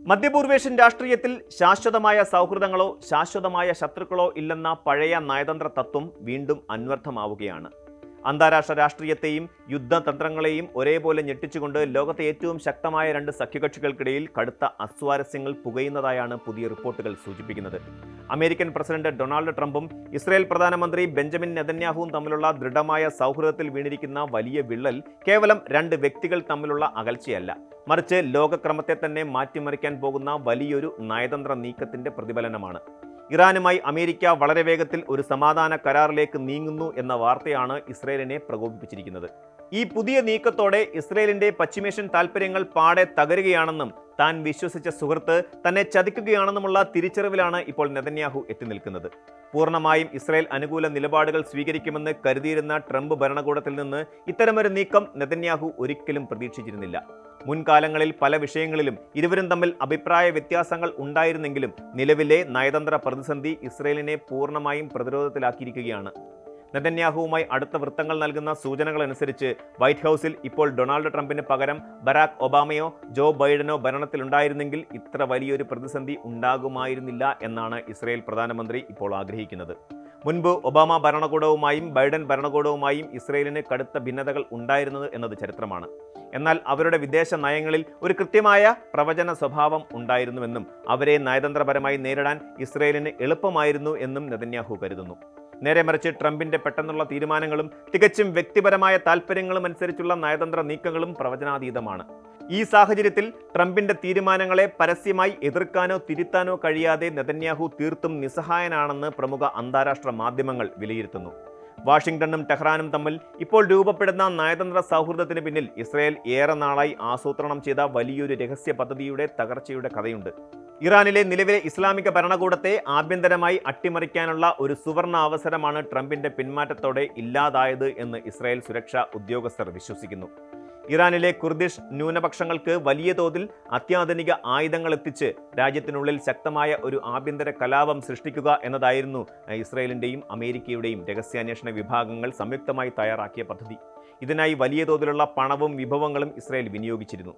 മധ്യപൂർവേഷ്യൻ രാഷ്ട്രീയത്തിൽ ശാശ്വതമായ സൗഹൃദങ്ങളോ ശാശ്വതമായ ശത്രുക്കളോ ഇല്ലെന്ന പഴയ നയതന്ത്ര തത്വം വീണ്ടും അന്വർത്ഥമാവുകയാണ്. അന്താരാഷ്ട്ര രാഷ്ട്രീയത്തെയും യുദ്ധതന്ത്രങ്ങളെയും ഒരേപോലെ ഞെട്ടിച്ചുകൊണ്ട് ലോകത്തെ ഏറ്റവും ശക്തമായ രണ്ട് സഖ്യകക്ഷികൾക്കിടയിൽ കടുത്ത അസ്വാരസ്യങ്ങൾ പുകയുന്നതായാണ് പുതിയ റിപ്പോർട്ടുകൾ സൂചിപ്പിക്കുന്നത്. അമേരിക്കൻ പ്രസിഡന്റ് ഡൊണാൾഡ് ട്രംപും ഇസ്രായേൽ പ്രധാനമന്ത്രി ബെഞ്ചമിൻ നെതന്യാഹുവും തമ്മിലുള്ള ദൃഢമായ സൗഹൃദത്തിൽ വീണിരിക്കുന്ന വലിയ വിള്ളൽ കേവലം രണ്ട് വ്യക്തികൾ തമ്മിലുള്ള അകൽച്ചയല്ല, മറിച്ച് ലോകക്രമത്തെ തന്നെ മാറ്റിമറിക്കാൻ പോകുന്ന വലിയൊരു നയതന്ത്ര നീക്കത്തിന്റെ പ്രതിഫലനമാണ്. ഇറാനുമായി അമേരിക്ക വളരെ വേഗത്തിൽ ഒരു സമാധാന കരാറിലേക്ക് നീങ്ങുന്നു എന്ന വാർത്തയാണ് ഇസ്രയേലിനെ പ്രകോപിപ്പിച്ചിരിക്കുന്നത്. ഈ പുതിയ നീക്കത്തോടെ ഇസ്രയേലിന്റെ പശ്ചിമേഷ്യൻ താൽപ്പര്യങ്ങൾ പാടെ തകരുകയാണെന്നും താൻ വിശ്വസിച്ച സുഹൃത്ത് തന്നെ ചതിക്കുകയാണെന്നുമുള്ള തിരിച്ചറിവിലാണ് ഇപ്പോൾ നെതന്യാഹു എത്തി നിൽക്കുന്നത്. പൂർണ്ണമായും ഇസ്രായേൽ അനുകൂല നിലപാടുകൾ സ്വീകരിക്കുമെന്ന് കരുതിയിരുന്ന ട്രംപ് ഭരണകൂടത്തിൽ നിന്ന് ഇത്തരമൊരു നീക്കം നെതന്യാഹു ഒരിക്കലും പ്രതീക്ഷിച്ചിരുന്നില്ല. മുൻകാലങ്ങളിൽ പല വിഷയങ്ങളിലും ഇരുവരും തമ്മിൽ അഭിപ്രായ വ്യത്യാസങ്ങൾ ഉണ്ടായിരുന്നെങ്കിലും നിലവിലെ നയതന്ത്ര പ്രതിസന്ധി ഇസ്രയേലിനെ പൂർണ്ണമായും പ്രതിരോധത്തിലാക്കിയിരിക്കുകയാണ്. നെതന്യാഹുവുമായി അടുത്ത വൃത്തങ്ങൾ നൽകുന്ന സൂചനകളനുസരിച്ച് വൈറ്റ് ഹൗസിൽ ഇപ്പോൾ ഡൊണാൾഡ് ട്രംപിന് പകരം ബരാക് ഒബാമയോ ജോ ബൈഡനോ ഭരണത്തിലുണ്ടായിരുന്നെങ്കിൽ ഇത്ര വലിയൊരു പ്രതിസന്ധി ഉണ്ടാകുമായിരുന്നില്ല എന്നാണ് ഇസ്രായേൽ പ്രധാനമന്ത്രി ഇപ്പോൾ ആഗ്രഹിക്കുന്നത്. മുൻപ് ഒബാമ ഭരണകൂടവുമായും ബൈഡൻ ഭരണകൂടവുമായും ഇസ്രയേലിന് കടുത്ത ഭിന്നതകൾ ഉണ്ടായിരുന്നത് എന്നത് ചരിത്രമാണ്. എന്നാൽ അവരുടെ വിദേശ നയങ്ങളിൽ ഒരു കൃത്യമായ പ്രവചന സ്വഭാവം ഉണ്ടായിരുന്നുവെന്നും അവരെ നയതന്ത്രപരമായി നേരിടാൻ ഇസ്രയേലിന് എളുപ്പമായിരുന്നു എന്നും നെതന്യാഹു കരുതുന്നു. നേരെ മറിച്ച് ട്രംപിന്റെ പെട്ടെന്നുള്ള തീരുമാനങ്ങളും തികച്ചും വ്യക്തിപരമായ താൽപ്പര്യങ്ങളും അനുസരിച്ചുള്ള നയതന്ത്ര നീക്കങ്ങളും പ്രവചനാതീതമാണ്. ഈ സാഹചര്യത്തിൽ ട്രംപിന്റെ തീരുമാനങ്ങളെ പരസ്യമായി എതിർക്കാനോ തിരുത്താനോ കഴിയാതെ നെതന്യാഹു തീർത്തും നിസ്സഹായനാണെന്ന് പ്രമുഖ അന്താരാഷ്ട്ര മാധ്യമങ്ങൾ വിലയിരുത്തുന്നു. വാഷിംഗ്ടണും ടെഹ്റാനും തമ്മിൽ ഇപ്പോൾ രൂപപ്പെടുന്ന നയതന്ത്ര സൗഹൃദത്തിന് പിന്നിൽ ഇസ്രായേൽ ഏറെ നാളായി ആസൂത്രണം ചെയ്ത വലിയൊരു രഹസ്യ പദ്ധതിയുടെ തകർച്ചയുടെ കഥയുണ്ട്. ഇറാനിലെ നിലവിലെ ഇസ്ലാമിക ഭരണകൂടത്തെ ആഭ്യന്തരമായി അട്ടിമറിക്കാനുള്ള ഒരു സുവർണ അവസരമാണ് ട്രംപിന്റെ പിന്മാറ്റത്തോടെ ഇല്ലാതായത് എന്ന് ഇസ്രായേൽ സുരക്ഷാ ഉദ്യോഗസ്ഥർ വിശ്വസിക്കുന്നു. ഇറാനിലെ കുർദിഷ് ന്യൂനപക്ഷങ്ങൾക്ക് വലിയ തോതിൽ അത്യാധുനിക ആയുധങ്ങൾ എത്തിച്ച് രാജ്യത്തിനുള്ളിൽ ശക്തമായ ഒരു ആഭ്യന്തര കലാപം സൃഷ്ടിക്കുക എന്നതായിരുന്നു ഇസ്രായേലിന്റെയും അമേരിക്കയുടെയും രഹസ്യാന്വേഷണ വിഭാഗങ്ങൾ സംയുക്തമായി തയ്യാറാക്കിയ പദ്ധതി. ഇതിനായി വലിയ തോതിലുള്ള പണവും വിഭവങ്ങളും ഇസ്രായേൽ വിനിയോഗിച്ചിരുന്നു.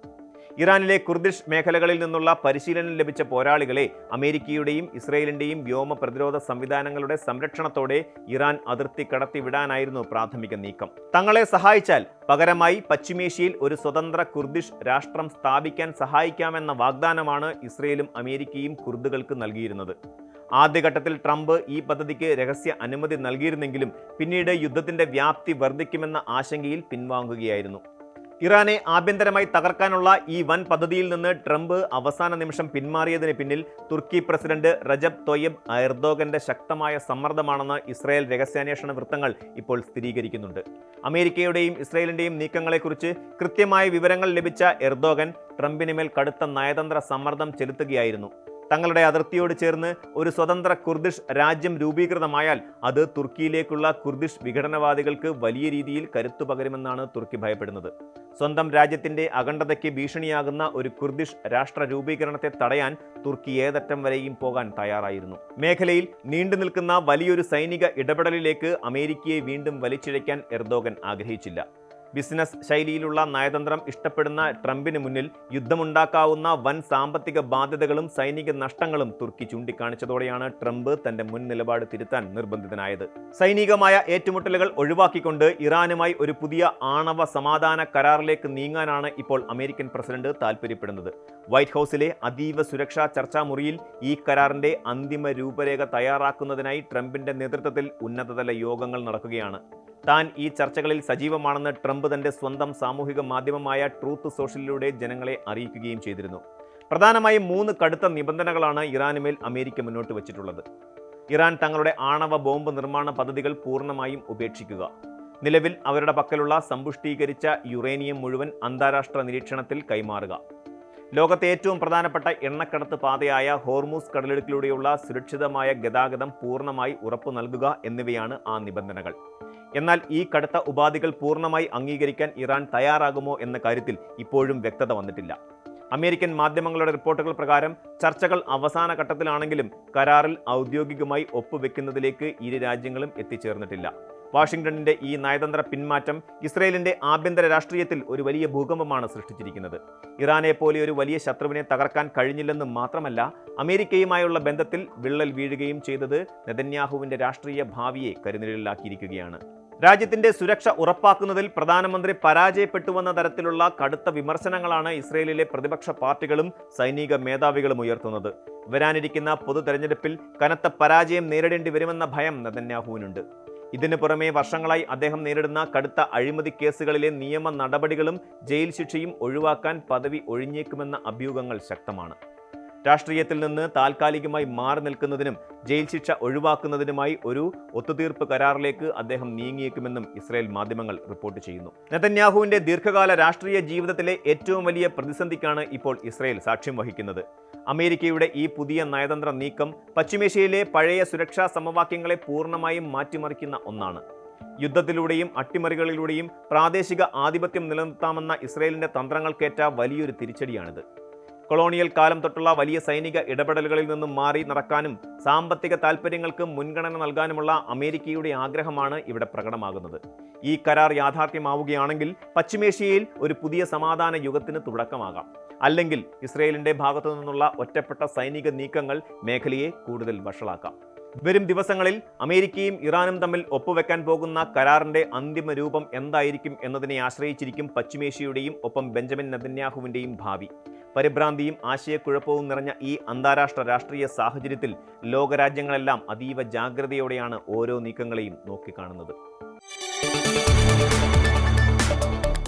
ഇറാനിലെ കുർദിഷ് മേഖലകളിൽ നിന്നുള്ള പരിശീലനം ലഭിച്ച പോരാളികളെ അമേരിക്കയുടെയും ഇസ്രായേലിന്റെയും വ്യോമ പ്രതിരോധ സംവിധാനങ്ങളുടെ സംരക്ഷണത്തോടെ ഇറാൻ അതിർത്തി കടത്തിവിടാനായിരുന്നു പ്രാഥമിക നീക്കം. തങ്ങളെ സഹായിച്ചാൽ പകരമായി പശ്ചിമേഷ്യയിൽ ഒരു സ്വതന്ത്ര കുർദിഷ് രാഷ്ട്രം സ്ഥാപിക്കാൻ സഹായിക്കാമെന്ന വാഗ്ദാനമാണ് ഇസ്രായേലും അമേരിക്കയും കുർദുകൾക്ക് നൽകിയിരുന്നത്. ആദ്യഘട്ടത്തിൽ ട്രംപ് ഈ പദ്ധതിക്ക് രഹസ്യ അനുമതി നൽകിയിരുന്നെങ്കിലും പിന്നീട് യുദ്ധത്തിന്റെ വ്യാപ്തി വർദ്ധിക്കുമെന്ന ആശങ്കയിൽ പിൻവാങ്ങുകയായിരുന്നു. ഇറാനെ ആഭ്യന്തരമായി തകർക്കാനുള്ള ഈ വൻ പദ്ധതിയിൽ നിന്ന് ട്രംപ് അവസാന നിമിഷം പിന്മാറിയതിന് പിന്നിൽ തുർക്കി പ്രസിഡന്റ് റജബ് തൊയ്യബ് എർദോഗന്റെ ശക്തമായ സമ്മർദ്ദമാണെന്ന് ഇസ്രായേൽ രഹസ്യാന്വേഷണ വൃത്തങ്ങൾ ഇപ്പോൾ സ്ഥിരീകരിക്കുന്നുണ്ട്. അമേരിക്കയുടെയും ഇസ്രായേലിന്റെയും നീക്കങ്ങളെക്കുറിച്ച് കൃത്യമായ വിവരങ്ങൾ ലഭിച്ച എർദോഗൻ ട്രംപിന് മേൽ കടുത്ത നയതന്ത്ര സമ്മർദ്ദം ചെലുത്തുകയായിരുന്നു. തങ്ങളുടെ അതിർത്തിയോട് ചേർന്ന് ഒരു സ്വതന്ത്ര കുർദിഷ് രാജ്യം രൂപീകൃതമായാൽ അത് തുർക്കിയിലേക്കുള്ള കുർദിഷ് വിഘടനവാദികൾക്ക് വലിയ രീതിയിൽ കരുത്തു പകരുമെന്നാണ് തുർക്കി ഭയപ്പെടുന്നത്. സ്വന്തം രാജ്യത്തിന്റെ അഖണ്ഡതയ്ക്ക് ഭീഷണിയാകുന്ന ഒരു കുർദിഷ് രാഷ്ട്ര രൂപീകരണത്തെ തടയാൻ തുർക്കി ഏതറ്റം വരെയും പോകാൻ തയ്യാറായിരുന്നു. മേഖലയിൽ നീണ്ടു നിൽക്കുന്ന വലിയൊരു സൈനിക ഇടപെടലിലേക്ക് അമേരിക്കയെ വീണ്ടും വലിച്ചിഴയ്ക്കാൻ എർദോഗൻ ആഗ്രഹിച്ചില്ല. ബിസിനസ് ശൈലിയിലുള്ള നയതന്ത്രം ഇഷ്ടപ്പെടുന്ന ട്രംപിന് മുന്നിൽ യുദ്ധമുണ്ടാക്കാവുന്ന വൻ സാമ്പത്തിക ബാധ്യതകളും സൈനിക നഷ്ടങ്ങളും തുർക്കി ചൂണ്ടിക്കാണിച്ചതോടെയാണ് ട്രംപ് തന്റെ മുൻ നിലപാട് തിരുത്താൻ നിർബന്ധിതനായത്. സൈനികമായ ഏറ്റുമുട്ടലുകൾ ഒഴിവാക്കിക്കൊണ്ട് ഇറാനുമായി ഒരു പുതിയ ആണവ സമാധാന കരാറിലേക്ക് നീങ്ങാനാണ് ഇപ്പോൾ അമേരിക്കൻ പ്രസിഡന്റ് താൽപര്യപ്പെടുന്നത്. വൈറ്റ് ഹൗസിലെ അതീവ സുരക്ഷാ ചർച്ചാ മുറിയിൽ ഈ കരാറിന്റെ അന്തിമ രൂപരേഖ തയ്യാറാക്കുന്നതിനായി ട്രംപിന്റെ നേതൃത്വത്തിൽ ഉന്നതതല യോഗങ്ങൾ നടക്കുകയാണ്. താൻ ഈ ചർച്ചകളിൽ സജീവമാണെന്ന് ട്രംപ് തന്റെ സ്വന്തം സാമൂഹിക മാധ്യമമായ ട്രൂത്ത് സോഷ്യലിലൂടെ ജനങ്ങളെ അറിയിക്കുകയും ചെയ്തിരുന്നു. പ്രധാനമായും 3 കടുത്ത നിബന്ധനകളാണ് ഇറാനുമേൽ അമേരിക്ക മുന്നോട്ട് വച്ചിട്ടുള്ളത്. ഇറാൻ തങ്ങളുടെ ആണവ ബോംബ് നിർമ്മാണ പദ്ധതികൾ പൂർണ്ണമായും ഉപേക്ഷിക്കുക, നിലവിൽ അവരുടെ പക്കലുള്ള സമ്പുഷ്ടീകരിച്ച യുറേനിയം മുഴുവൻ അന്താരാഷ്ട്ര നിരീക്ഷണത്തിൽ കൈമാറുക, ലോകത്തെ ഏറ്റവും പ്രധാനപ്പെട്ട എണ്ണക്കടത്ത് പാതയായ ഹോർമൂസ് കടലിടുക്കിലൂടെയുള്ള സുരക്ഷിതമായ ഗതാഗതം പൂർണ്ണമായി ഉറപ്പു നൽകുക എന്നിവയാണ് ആ നിബന്ധനകൾ. എന്നാൽ ഈ കടുത്ത ഉപാധികൾ പൂർണ്ണമായി അംഗീകരിക്കാൻ ഇറാൻ തയ്യാറാകുമോ എന്ന കാര്യത്തിൽ ഇപ്പോഴും വ്യക്തത വന്നിട്ടില്ല. അമേരിക്കൻ മാധ്യമങ്ങളുടെ റിപ്പോർട്ടുകൾ പ്രകാരം ചർച്ചകൾ അവസാന ഘട്ടത്തിലാണെങ്കിലും കരാറിൽ ഔദ്യോഗികമായി ഒപ്പുവെക്കുന്നതിലേക്ക് ഇരു രാജ്യങ്ങളും എത്തിച്ചേർന്നിട്ടില്ല. വാഷിംഗ്ടണിന്റെ ഈ നയതന്ത്ര പിന്മാറ്റം ഇസ്രയേലിന്റെ ആഭ്യന്തര രാഷ്ട്രീയത്തിൽ ഒരു വലിയ ഭൂകമ്പമാണ് സൃഷ്ടിച്ചിരിക്കുന്നത്. ഇറാനെ പോലെ ഒരു വലിയ ശത്രുവിനെ തകർക്കാൻ കഴിഞ്ഞില്ലെന്ന് മാത്രമല്ല, അമേരിക്കയുമായുള്ള ബന്ധത്തിൽ വിള്ളൽ വീഴുകയും ചെയ്തത് നെതന്യാഹുവിന്റെ രാഷ്ട്രീയ ഭാവിയെ കരുനിഴലിലാക്കിയിരിക്കുകയാണ്. രാജ്യത്തിന്റെ സുരക്ഷ ഉറപ്പാക്കുന്നതിൽ പ്രധാനമന്ത്രി പരാജയപ്പെട്ടുവെന്ന തരത്തിലുള്ള കടുത്ത വിമർശനങ്ങളാണ് ഇസ്രയേലിലെ പ്രതിപക്ഷ പാർട്ടികളും സൈനിക മേധാവികളും ഉയർത്തുന്നത്. വരാനിരിക്കുന്ന പൊതു തെരഞ്ഞെടുപ്പിൽ കനത്ത പരാജയം നേരിടേണ്ടി വരുമെന്ന ഭയം നെതന്യാഹുവിനുണ്ട്. ഇതിനു പുറമെ വർഷങ്ങളായി അദ്ദേഹം നേരിടുന്ന കടുത്ത അഴിമതി കേസുകളിലെ നിയമ നടപടികളും ജയിൽ ശിക്ഷയും ഒഴിവാക്കാൻ പദവി ഒഴിഞ്ഞേക്കുമെന്ന അഭ്യൂഹങ്ങൾ ശക്തമാണ്. രാഷ്ട്രീയത്തിൽ നിന്ന് താൽക്കാലികമായി മാറി നിൽക്കുന്നതിനും ജയിൽ ശിക്ഷ ഒഴിവാക്കുന്നതിനുമായി ഒരു ഒത്തുതീർപ്പ് കരാറിലേക്ക് അദ്ദേഹം നീങ്ങിയേക്കുമെന്നും ഇസ്രായേൽ മാധ്യമങ്ങൾ റിപ്പോർട്ട് ചെയ്യുന്നു. നെതന്യാഹുവിന്റെ ദീർഘകാല രാഷ്ട്രീയ ജീവിതത്തിലെ ഏറ്റവും വലിയ പ്രതിസന്ധിക്കാണ് ഇപ്പോൾ ഇസ്രായേൽ സാക്ഷ്യം വഹിക്കുന്നത്. അമേരിക്കയുടെ ഈ പുതിയ നയതന്ത്ര നീക്കം പശ്ചിമേഷ്യയിലെ പഴയ സുരക്ഷാ സമവാക്യങ്ങളെ പൂർണ്ണമായും മാറ്റിമറിക്കുന്ന ഒന്നാണ്. യുദ്ധത്തിലൂടെയും അട്ടിമറികളിലൂടെയും പ്രാദേശിക ആധിപത്യം നിലനിർത്താമെന്ന ഇസ്രായേലിന്റെ തന്ത്രങ്ങൾക്കേറ്റ വലിയൊരു തിരിച്ചടിയാണിത്. കൊളോണിയൽ കാലം തൊട്ടുള്ള വലിയ സൈനിക ഇടപെടലുകളിൽ നിന്നും മാറി നടക്കാനും സാമ്പത്തിക താൽപ്പര്യങ്ങൾക്ക് മുൻഗണന നൽകാനുമുള്ള അമേരിക്കയുടെ ആഗ്രഹമാണ് ഇവിടെ പ്രകടമാകുന്നത്. ഈ കരാർ യാഥാർത്ഥ്യമാവുകയാണെങ്കിൽ പശ്ചിമേഷ്യയിൽ ഒരു പുതിയ സമാധാന യുഗത്തിന് തുടക്കമാകാം. അല്ലെങ്കിൽ ഇസ്രയേലിന്റെ ഭാഗത്തു നിന്നുള്ള ഒറ്റപ്പെട്ട സൈനിക നീക്കങ്ങൾ മേഖലയെ കൂടുതൽ വഷളാക്കാം. വരും ദിവസങ്ങളിൽ അമേരിക്കയും ഇറാനും തമ്മിൽ ഒപ്പുവെക്കാൻ പോകുന്ന കരാറിന്റെ അന്തിമ രൂപം എന്തായിരിക്കും എന്നതിനെ ആശ്രയിച്ചിരിക്കും പശ്ചിമേഷ്യയുടെയും ഒപ്പം ബെഞ്ചമിൻ നെതന്യാഹുവിന്റെയും ഭാവി. പരിഭ്രാന്തിയും ആശയക്കുഴപ്പവും നിറഞ്ഞ ഈ അന്താരാഷ്ട്ര രാഷ്ട്രീയ സാഹചര്യത്തിൽ ലോകരാജ്യങ്ങളെല്ലാം അതീവ ജാഗ്രതയോടെയാണ് ഓരോ നീക്കങ്ങളെയും നോക്കിക്കാണുന്നത്.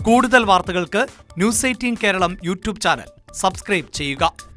കൂടുതൽ വാർത്തകൾക്ക് news 18 Keralam YouTube channel subscribe ചെയ്യുക.